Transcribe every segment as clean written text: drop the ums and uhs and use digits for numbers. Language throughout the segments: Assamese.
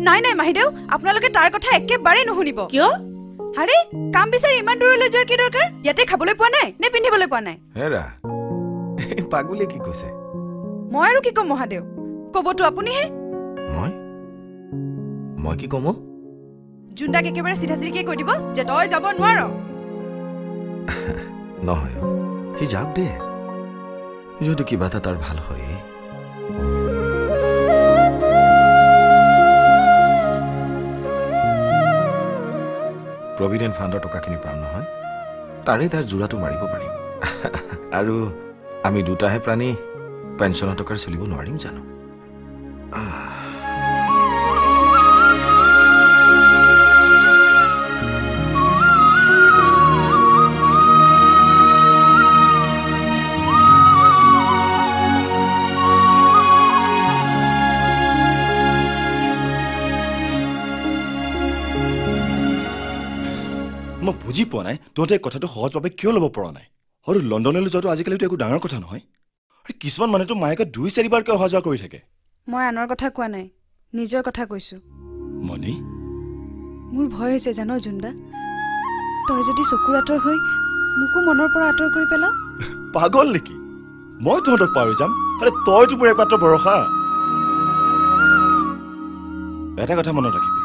নাই নাই মাহিদেউ আপোনালোকে তাৰ কথা একেবাৰে নুশুনিব কিয় আৰে কাম বিচাৰি ইমান দূৰলৈ যোৱাৰ কি দৰকাৰ ইয়াতে খাবলৈ পোৱা নাই নে পিন্ধিবলৈ পোৱা নাই হেৰা পাগলে কি কৈছে মই আৰু কি কম মহাদেউ কবতো আপুনিহে মই কি কম জুন্দাক একেবাৰে চিধা চিধিকে কৈ দিব যে তই যাব নোৱাৰ নহয় সি যাওক দে যদি কিবা এটা তাৰ ভাল হয় প্ৰভিডেণ্ট ফাণ্ডৰ টকাখিনি পাম নহয় তাৰে তাৰ জোৰাটো মাৰিব পাৰিম আৰু আমি দুটাহে প্ৰাণী পেঞ্চনৰ টকাৰ চলিব নোৱাৰিম জানো মই বুজি পোৱা নাই তহঁতে কথাটো সহজভাৱে কিয় ল'ব পৰা নাই আৰু লণ্ডনলৈ যোৱাটো আজিকালিতো একো ডাঙৰ কথা নহয় আৰু কিছুমান মানুহেতো মায়েকে 2-4বাৰকৈ অহা যোৱা কৰি থাকে মই আনৰ কথা কোৱা নাই নিজৰ কথা কৈছো মণি মোৰ ভয় হৈছে জানো জুন্দা তই যদি চকুৰ আঁতৰ হৈ মোকো মনৰ পৰা আঁতৰ কৰি পেলাও পাগল নেকি মই তহঁতক পাৰ হৈ যাম আৰে তইতো মোৰ একমাত্ৰ ভৰসা এটা কথা মনত ৰাখিবি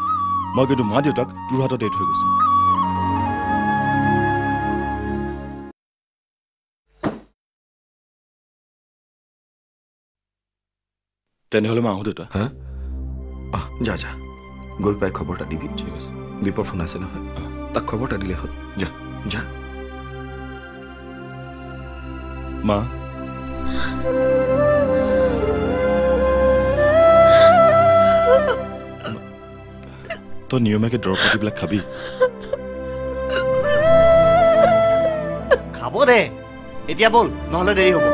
মই কিন্তু মা দেউতাক তোৰ হাতত এৰি থৈ গৈছো তেনেহ'লে মই আহোঁ দেউতা হা যা যা গৈ পাই খবৰ এটা দিবি ঠিক আছে দীপৰ ফোন আছে নহয় তাক খবৰ এটা দিলে হ'ল যা যা মা তই নিয়মীয়াকৈ দৰৱ পাতিবিলাক খাবি খাব দে এতিয়া বল নহ'লে দেৰি হ'ব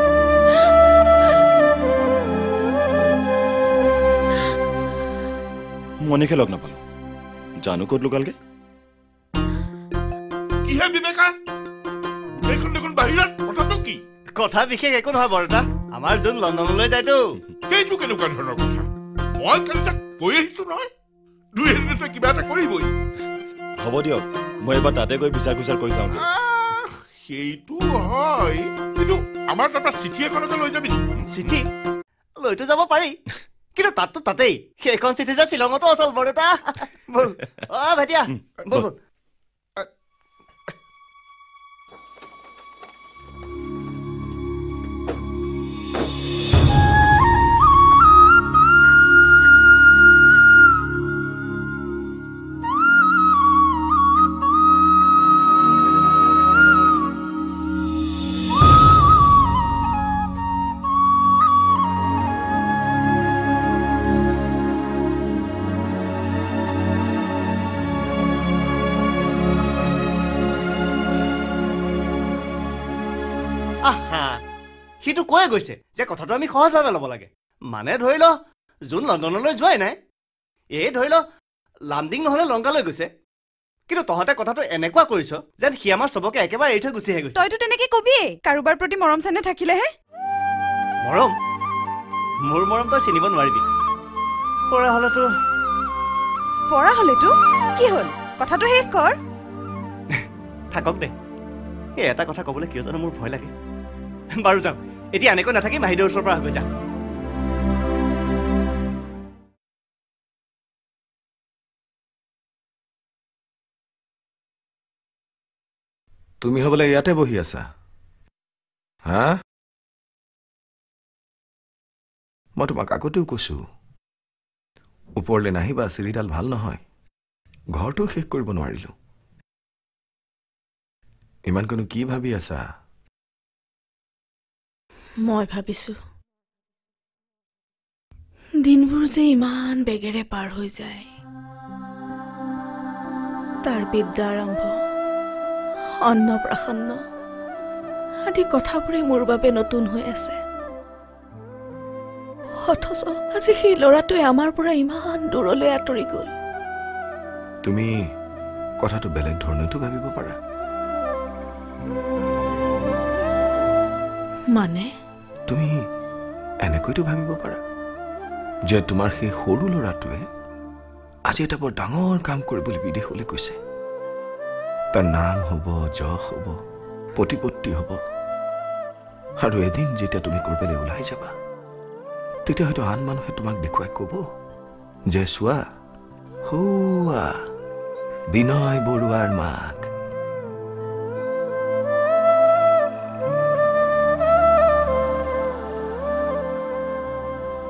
মণিকে লগ নাপালো জানো ক'ত লুকালগে কিহে বিবেকা দেখোন দেখোন বাহিৰত কথাটো কি কথা বিশেষ একো নহয় বৰতা আমাৰ যোন লণ্ডনলৈ যায়তো সেইটো কেনেকুৱা ধৰণৰ কথা মই কালি তাক কৈ আহিছো নহয় দুই এদিনতে কিবা এটা কৰিবই হ'ব দিয়ক মই এবাৰ তাতে গৈ বিচাৰ কুচাৰ কৰি চাওঁ সেইটো হয় কিন্তু আমাৰ তাৰপৰা চিঠি এখনকে লৈ যাবি চিঠি লৈতো যাব পাৰি কিন্তু তাততো তাতেই সেইখন চিঠি যে শ্বিলঙতো আচল বৰতা বল ভাইটিয়া বল বল সিটো কৈ গৈছে যে কথাটো আমি সহজভাৱে ল'ব লাগে মানে ধৰি ল যোন লণ্ডনলৈ যোৱাই নাই এই ধৰি ল লামডিং নহ'লে লংকালৈ গৈছে কিন্তু তহঁতে কথাটো এনেকুৱা কৰিছ যেন সি আমাৰ চবকে একেবাৰে এৰি থৈ গুচিহে গৈছে তইতো তেনেকে কবিয়ে কাৰোবাৰ প্ৰতি মৰম চেনেহ থাকিলেহে মৰম মোৰ মৰম তই চিনিব নোৱাৰিবি পৰা হলেতো কি হ'ল কথাটো শেষ কৰ থাকক দে এই এটা কথা ক'বলৈ কিয় জানো মোৰ ভয় লাগে বাৰু যাওঁ এতিয়া এনেকৈ নাথাকি মাহিদেউৰ ওচৰৰ পৰা হৈ যা তুমি হ'বলে ইয়াতে বহি আছা হা মই তোমাক আগতেও কৈছো ওপৰলৈ নাহিবা চিৰিডাল ভাল নহয় ঘৰটো শেষ কৰিব নোৱাৰিলো ইমান কোনো কি ভাবি আছা মই ভাবিছো দিনবোৰ যে ইমান বেগেৰে পাৰ হৈ যায় তাৰ বিদ্যা আৰম্ভ অন্নপ্ৰাশন্ন আদি কথাবোৰে মোৰ বাবে নতুন হৈ আছে অথচ আজি সেই ল'ৰাটোৱে আমাৰ পৰা ইমান দূৰলৈ আঁতৰি গ'ল তুমি কথাটো বেলেগ ধৰণেতো ভাবিব পাৰা মানে তুমি এনেকৈতো ভাবিব পাৰা যে তোমাৰ সেই সৰু ল'ৰাটোৱে আজি এটা বৰ ডাঙৰ কাম কৰিবলৈ বিদেশলৈ গৈছে। তাৰ নাম হ'ব, যশ হ'ব, প্ৰতিপত্তি হ'ব। আৰু এদিন যেতিয়া তুমি কৰবালৈ ওলাই যাবা, তেতিয়া হয়তো আন মানুহে তোমাক দেখুৱাই ক'ব যে চোৱা, সৌৱা বিনয় বৰুৱাৰ মাক।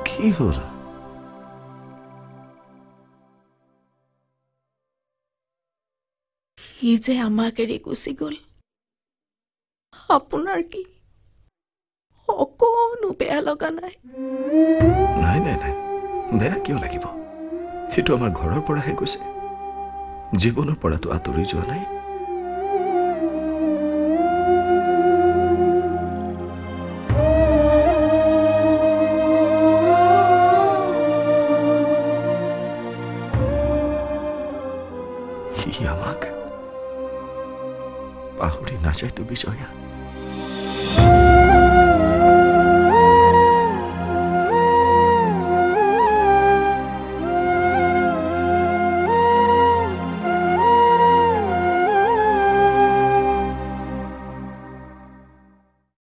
কি হ'ল? সি যে আমাক এৰি গুচি গ'ল, আপোনাৰ কি অকণো বেয়া লগা নাই? নাই নাই নাই, বেয়া কিয় লাগিব? সেইটো আমাৰ ঘৰৰ পৰাহে গৈছে, জীৱনৰ পৰাতো আঁতৰি যোৱা নাই। সি আমাক পাহৰি নাযায়তো বিজয়া।